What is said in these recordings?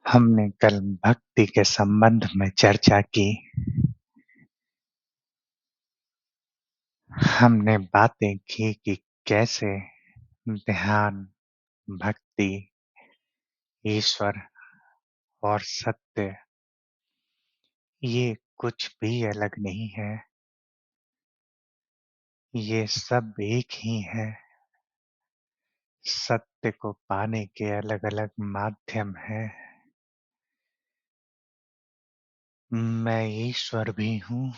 हमने कल भक्ति के संबंध में चर्चा की। हमने बातें की कि कैसे ध्यान, भक्ति, ईश्वर और सत्य ये कुछ भी अलग नहीं है। ये सब एक ही है। सत्य को पाने के अलग-अलग माध्यम हैं। मैं ईश्वर भी हूँ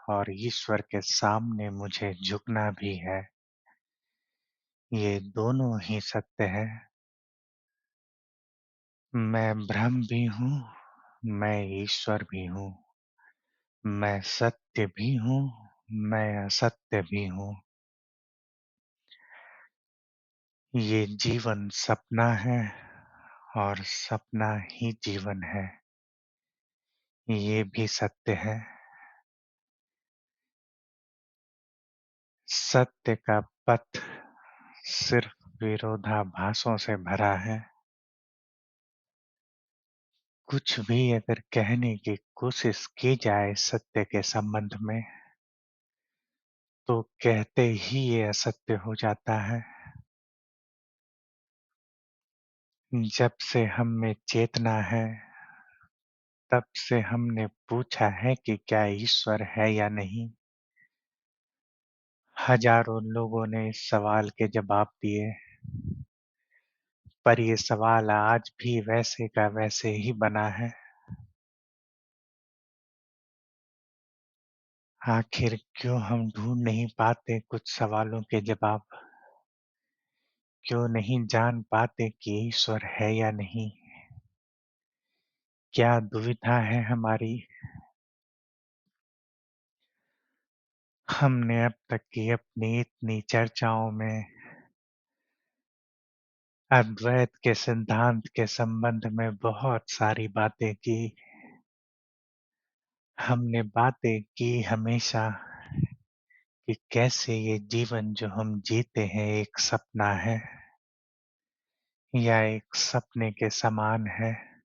और ईश्वर के सामने मुझे झुकना भी है। ये दोनों ही सत्य है। मैं ब्रह्म भी हूँ, मैं ईश्वर भी हूँ। मैं सत्य भी हूँ, मैं असत्य भी हूँ। ये जीवन सपना है और सपना ही जीवन है। ये भी सत्य है। सत्य का पथ सिर्फ विरोधाभासों से भरा है। कुछ भी अगर कहने की कोशिश की जाए सत्य के संबंध में, तो कहते ही ये असत्य हो जाता है। जब से हम में चेतना है, तब से हमने पूछा है कि क्या ईश्वर है या नहीं। हजारों लोगों ने इस सवाल के जवाब दिए, पर ये सवाल आज भी वैसे का वैसे ही बना है। आखिर क्यों हम ढूंढ नहीं पाते कुछ सवालों के जवाब? क्यों नहीं जान पाते कि ईश्वर है या नहीं? क्या दुविधा है हमारी? हमने अब तक की अपनी इतनी चर्चाओं में अद्वैत के सिद्धांत के संबंध में बहुत सारी बातें की। हमने बातें की हमेशा कि कैसे ये जीवन जो हम जीते हैं एक सपना है या एक सपने के समान है।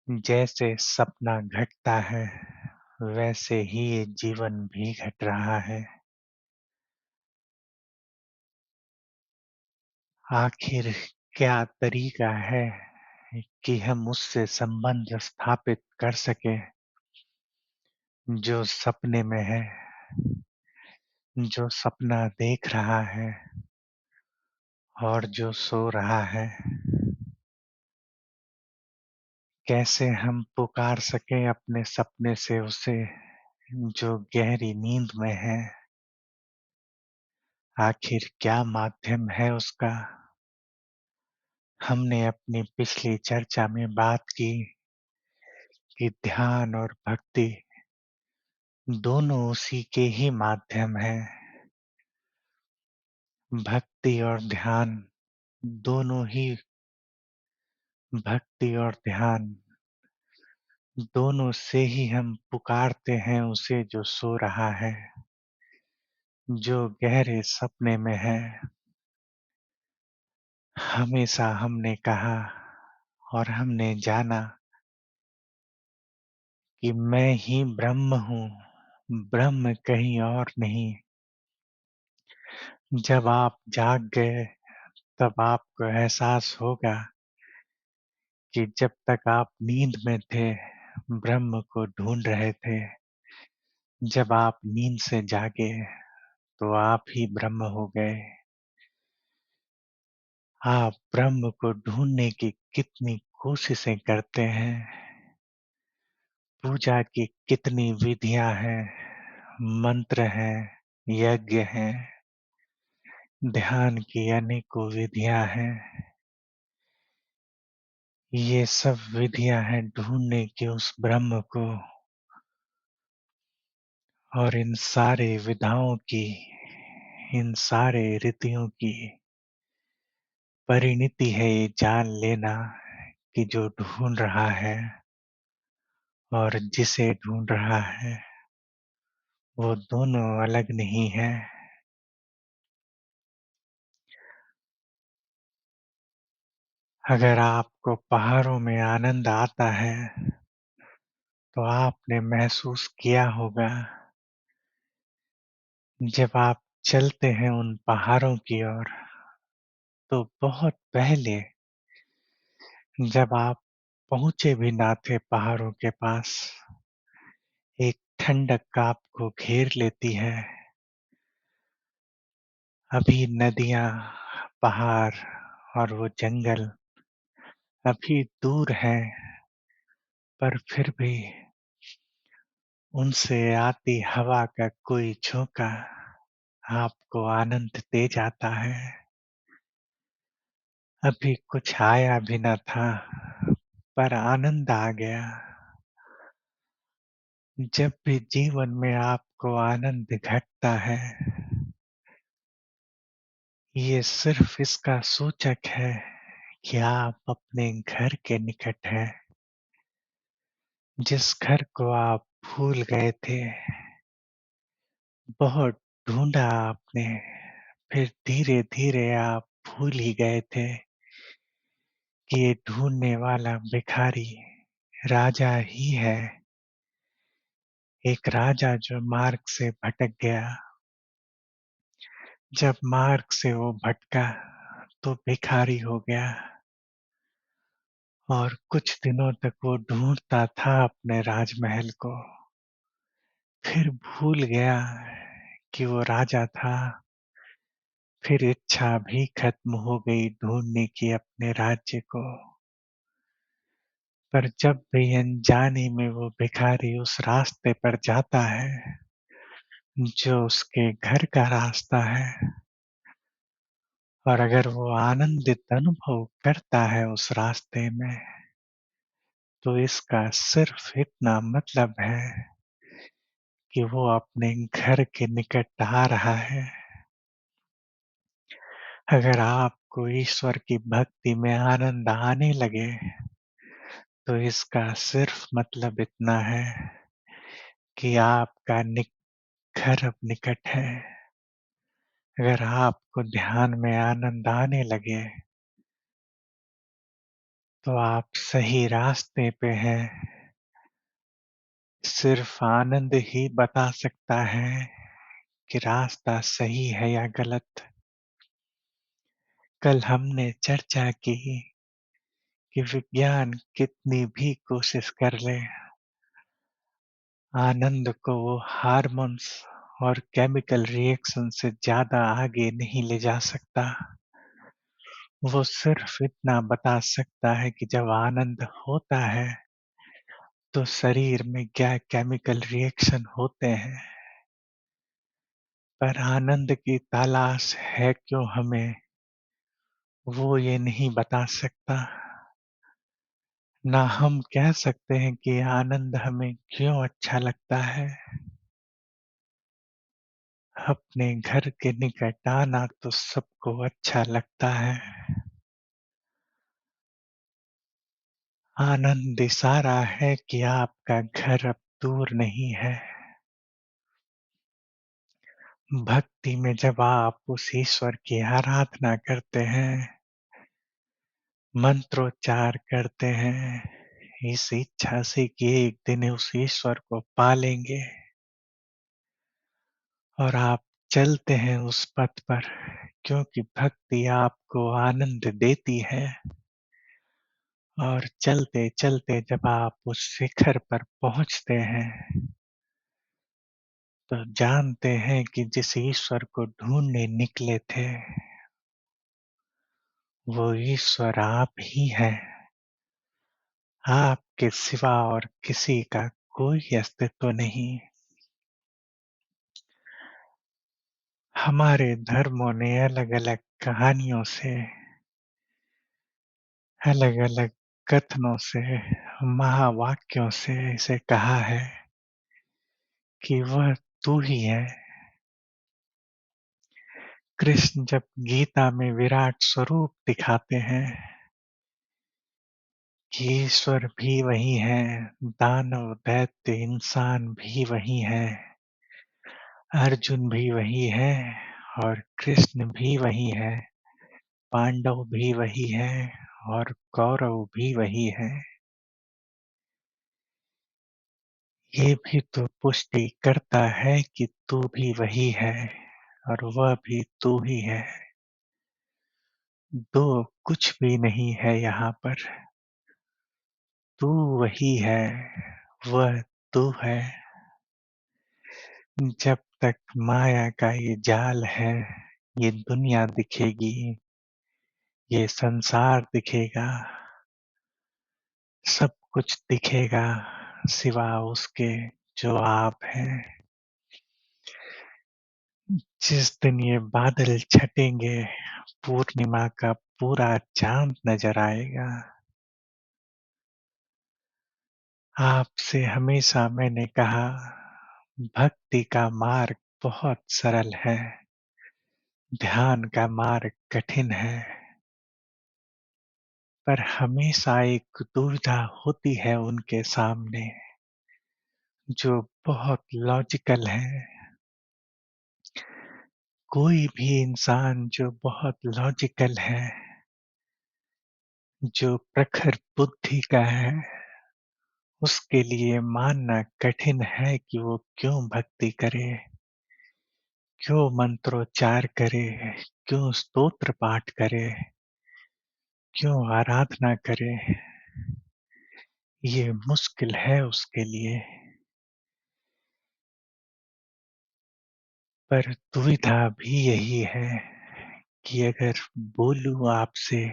जैसे सपना घटता है, वैसे ही ये जीवन भी घट रहा है। आखिर क्या तरीका है कि हम उससे संबंध स्थापित कर सकें जो सपने में है, जो सपना देख रहा है और जो सो रहा है। कैसे हम पुकार सकें अपने सपने से उसे जो गहरी नींद में है। आखिर क्या माध्यम है उसका? हमने अपनी पिछली चर्चा में बात की कि ध्यान और भक्ति दोनों उसी के ही माध्यम हैं। भक्ति और ध्यान दोनों ही भक्ति और ध्यान दोनों से ही हम पुकारते हैं उसे जो सो रहा है, जो गहरे सपने में है। हमेशा हमने कहा और हमने जाना कि मैं ही ब्रह्म हूँ, ब्रह्म कहीं और नहीं। जब आप जाग गए, तब आपको एहसास होगा कि जब तक आप नींद में थे, ब्रह्म को ढूँढ रहे थे। जब आप नींद से जागे, तो आप ही ब्रह्म हो गए। आप ब्रह्म को ढूँढने की कितनी कोशिशें करते हैं। पूजा की कितनी विधियाँ हैं, मंत्र हैं, यज्ञ हैं, ध्यान की अनेकों विधियाँ हैं। ये सब विधियाँ हैं ढूँढने की उस ब्रह्म को। और इन सारे विधाओं की, इन सारे रीतियों की परिणति है ये जान लेना कि जो ढूँढ रहा है और जिसे ढूँढ रहा है, वो दोनों अलग नहीं हैं। अगर आपको पहाड़ों में आनंद आता है, तो आपने महसूस किया होगा जब आप चलते हैं उन पहाड़ों की ओर, तो बहुत पहले जब आप पहुँचे भी ना थे पहाड़ों के पास, एक ठंडक आपको घेर लेती है। अभी नदियाँ, पहाड़ और वो जंगल अभी दूर हैं, पर फिर भी उनसे आती हवा का कोई झोंका आपको आनंद दे जाता है। अभी कुछ आया भी न था, पर आनंद आ गया। जब भी जीवन में आपको आनंद घटता है, ये सिर्फ इसका सूचक है कि आप अपने घर के निकट हैं, जिस घर को आप भूल गए थे। बहुत ढूँढा आपने, फिर धीरे-धीरे आप भूल ही गए थे कि ये ढूँढने वाला भिखारी राजा ही है। एक राजा जो मार्ग से भटक गया। जब मार्ग से वो भटका, तो भिखारी हो गया और कुछ दिनों तक वो ढूँढता था अपने राजमहल को। फिर भूल गया कि वो राजा था। फिर इच्छा भी खत्म हो गई ढूँढने की अपने राज्य को। पर जब भी अनजाने में वो भिखारी उस रास्ते पर जाता है, जो उसके घर का रास्ता है, और अगर वो आनंदित अनुभव करता है उस रास्ते में, तो इसका सिर्फ इतना मतलब है कि वो अपने घर के निकट आ रहा है। अगर आपको ईश्वर की भक्ति में आनंद आने लगे, तो इसका सिर्फ मतलब इतना है कि आपका घर अब निकट है। अगर आपको ध्यान में आनंद आने लगे, तो आप सही रास्ते पे हैं। सिर्फ आनंद ही बता सकता है कि रास्ता सही है या गलत। कल हमने चर्चा की कि विज्ञान कितनी भी कोशिश कर ले, आनंद को वो हार्मोन्स और केमिकल रिएक्शन से ज़्यादा आगे नहीं ले जा सकता। वो सिर्फ इतना बता सकता है कि जब आनंद होता है, तो शरीर में क्या केमिकल रिएक्शन होते हैं। पर आनंद की तलाश है क्यों हमें, वो ये नहीं बता सकता। ना हम कह सकते हैं कि आनंद हमें क्यों अच्छा लगता है। अपने घर के निकट आना तो सबको अच्छा लगता है। आनंद इशारा है कि आपका घर अब दूर नहीं है। भक्ति में जब आप उस ईश्वर की आराधना करते हैं, मंत्रोच्चार करते हैं, इस इच्छा से कि एक दिन उस ईश्वर को पालेंगे, और आप चलते हैं उस पथ पर, क्योंकि भक्ति आपको आनंद देती है। और चलते-चलते जब आप उस शिखर पर पहुँचते हैं, तो जानते हैं कि जिस ईश्वर को ढूँढने निकले थे, वो ईश्वर आप ही हैं। आपके सिवा और किसी का कोई अस्तित्व नहीं। हमारे धर्मों ने अलग-अलग कहानियों से, अलग-अलग कथनों से, महावाक्यों से इसे कहा है कि वह तू ही है। कृष्ण जब गीता में विराट स्वरूप दिखाते हैं कि ईश्वर भी वही है, दानव, दैत्य, इंसान भी वही हैं, अर्जुन भी वही है और कृष्ण भी वही है, पांडव भी वही हैं और कौरव भी वही है। ये भी तो पुष्टि करता है कि तू भी वही है और वह भी तू ही है। दो कुछ भी नहीं है यहाँ पर। तू वही है, वह तू है। जब तक माया का ये जाल है, ये दुनिया दिखेगी, ये संसार दिखेगा, सब कुछ दिखेगा सिवा उसके जो आप हैं। जिस दिन ये बादल छटेंगे, पूर्णिमा का पूरा चांद नजर आएगा। आपसे हमेशा मैंने कहा, भक्ति का मार्ग बहुत सरल है, ध्यान का मार्ग कठिन है। पर हमेशा एक दुविधा होती है उनके सामने, जो बहुत लॉजिकल है। कोई भी इंसान जो बहुत लॉजिकल है, जो प्रखर बुद्धि का है, उसके लिए मानना कठिन है कि वो क्यों भक्ति करे, क्यों मंत्रोच्चार करे, क्यों स्तोत्र पाठ करे, क्यों आराधना करे। ये मुश्किल है उसके लिए। पर दुविधा भी यही है कि अगर बोलूं आपसे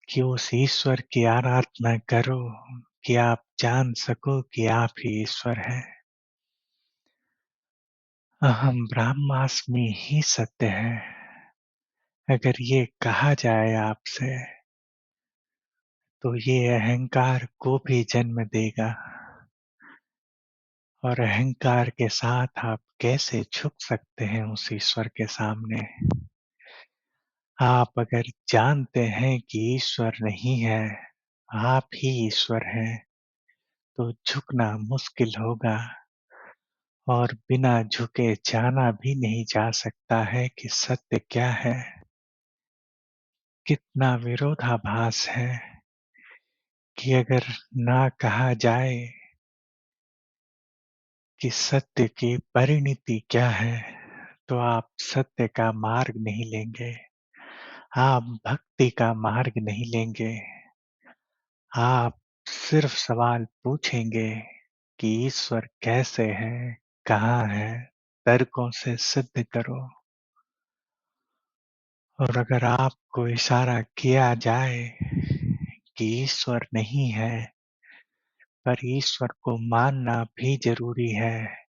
कि उस ईश्वर की आराधना करो कि आप जान सको कि आप ही ईश्वर हैं। अहम ब्रह्मास्मि ही सत्य है। अगर ये कहा जाए आपसे, तो ये अहंकार को भी जन्म देगा। और अहंकार के साथ आप कैसे झुक सकते हैं उस ईश्वर के सामने? आप अगर जानते हैं कि ईश्वर नहीं है, आप ही ईश्वर हैं, तो झुकना मुश्किल होगा। और बिना झुके जाना भी नहीं जा सकता है कि सत्य क्या है। कितना विरोधाभास है कि अगर ना कहा जाए कि सत्य की परिणति क्या है, तो आप सत्य का मार्ग नहीं लेंगे, आप भक्ति का मार्ग नहीं लेंगे। आप सिर्फ सवाल पूछेंगे कि ईश्वर कैसे है, कहाँ है, तर्कों से सिद्ध करो। और अगर आपको इशारा किया जाए कि ईश्वर नहीं है, पर ईश्वर को मानना भी ज़रूरी है,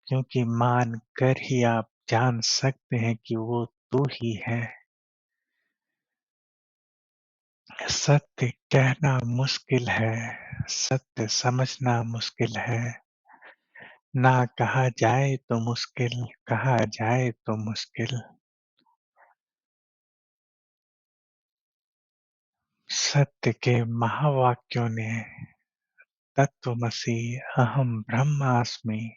क्योंकि मान कर ही आप जान सकते हैं कि वो तू ही है। सत्य कहना मुश्किल है, सत्य समझना मुश्किल है। ना कहा जाए तो मुश्किल, कहा जाए तो मुश्किल। सत्य के महावाक्यों ने तत्वमसि अहम ब्रह्मास्मि,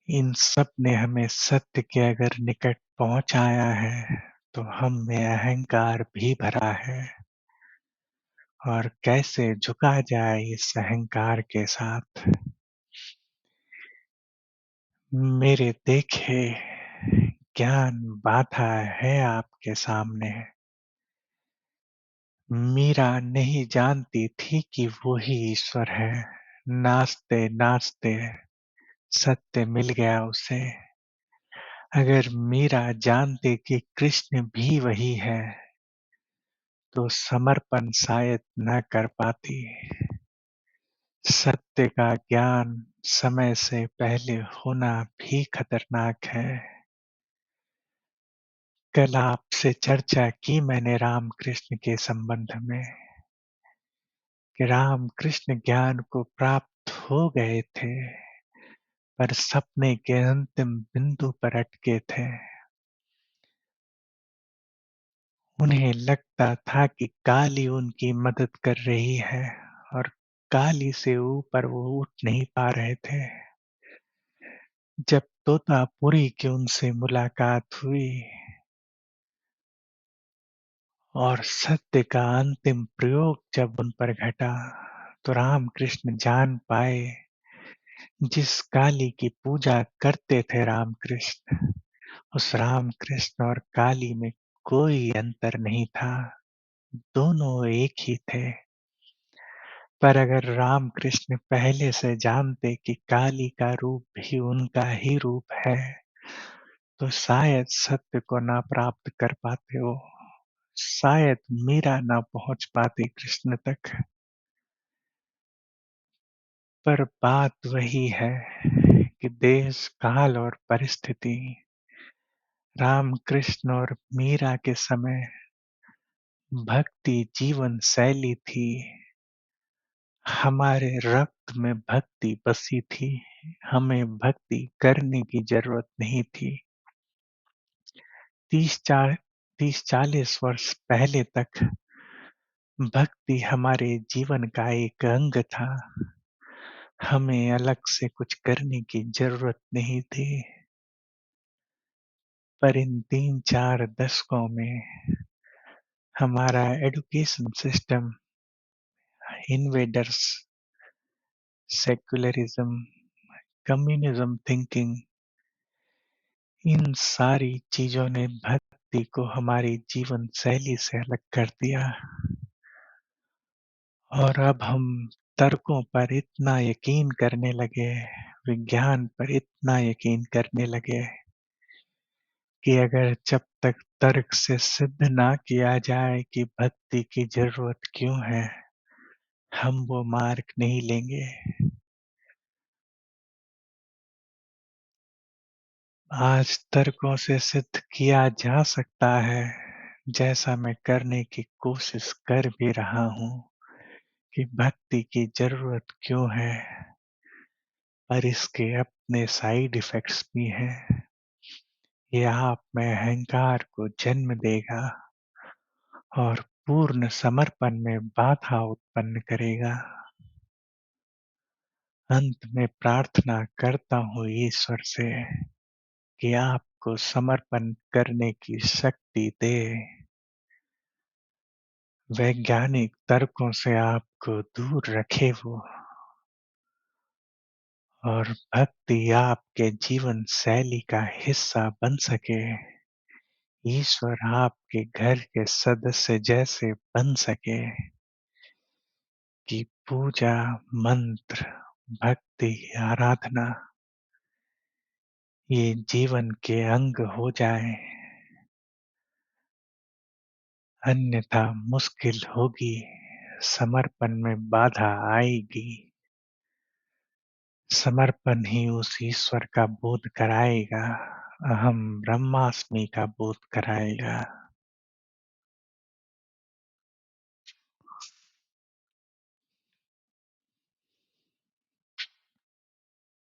इन सब ने हमें सत्य के अगर निकट पहुंचाया है, तो हम में अहंकार भी भरा है। और कैसे झुका जाए इस अहंकार के साथ। मेरे देखे ज्ञान बाधा है आपके सामने। मीरा नहीं जानती थी कि वो ही ईश्वर है। नाचते नाचते सत्य मिल गया उसे। अगर मीरा जानती कि कृष्ण भी वही है, तो समर्पण शायद न कर पाती। सत्य का ज्ञान समय से पहले होना भी खतरनाक है। कल आपसे चर्चा की मैंने रामकृष्ण के संबंध में, कि रामकृष्ण ज्ञान को प्राप्त हो गए थे, पर सपने के अंतिम बिंदु पर अटके थे। उन्हें लगता था कि काली उनकी मदद कर रही है, और काली से ऊपर वो उठ नहीं पा रहे थे। जब तोतापुरी की उनसे मुलाकात हुई, और सत्य का अंतिम प्रयोग जब उन पर घटा, तो रामकृष्ण जान पाए, जिस काली की पूजा करते थे रामकृष्ण, उस रामकृष्ण और काली में कोई अंतर नहीं था, दोनों एक ही थे। पर अगर रामकृष्ण पहले से जानते कि काली का रूप भी उनका ही रूप है, तो शायद सत्य को ना प्राप्त कर पाते वो, शायद मीरा ना पहुँच पाती कृष्ण तक। पर बात वही है कि देश, काल और परिस्थिति रामकृष्ण और मीरा के समय भक्ति जीवन शैली थी, हमारे रक्त में भक्ति बसी थी, हमें भक्ति करने की जरूरत नहीं थी। 30-40 वर्ष पहले तक भक्ति हमारे जीवन का एक अंग था, हमें अलग से कुछ करने की जरूरत नहीं थी। पर इन 3-4 दशकों में हमारा education system, invaders, secularism, communism thinking, इन सारी चीजों ने भक्ति को हमारी जीवन शैली से अलग कर दिया। और अब हम तर्कों पर इतना यकीन करने लगे, विज्ञान पर इतना यकीन करने लगे कि अगर जब तक तर्क से सिद्ध ना किया जाए कि भक्ति की जरूरत क्यों है, हम वो मार्ग नहीं लेंगे। आज तर्कों से सिद्ध किया जा सकता है, जैसा मैं करने की कोशिश कर भी रहा हूँ, कि भक्ति की जरूरत क्यों है, पर इसके अपने साइड इफेक्ट्स भी हैं। ये आप में अहंकार को जन्म देगा और पूर्ण समर्पण में बाधा उत्पन्न करेगा। अंत में प्रार्थना करता हूँ ईश्वर से कि आपको समर्पण करने की शक्ति दे, वैज्ञानिक तर्कों से आपको दूर रखे वो, और भक्ति आपके जीवन शैली का हिस्सा बन सके, ईश्वर आपके घर के सदस्य जैसे बन सके, कि पूजा, मंत्र, भक्ति, आराधना ये जीवन के अंग हो जाए। अन्यथा मुश्किल होगी, समर्पण में बाधा आएगी। समर्पण ही उस ईश्वर का बोध कराएगा, अहम ब्रह्मास्मि का बोध कराएगा।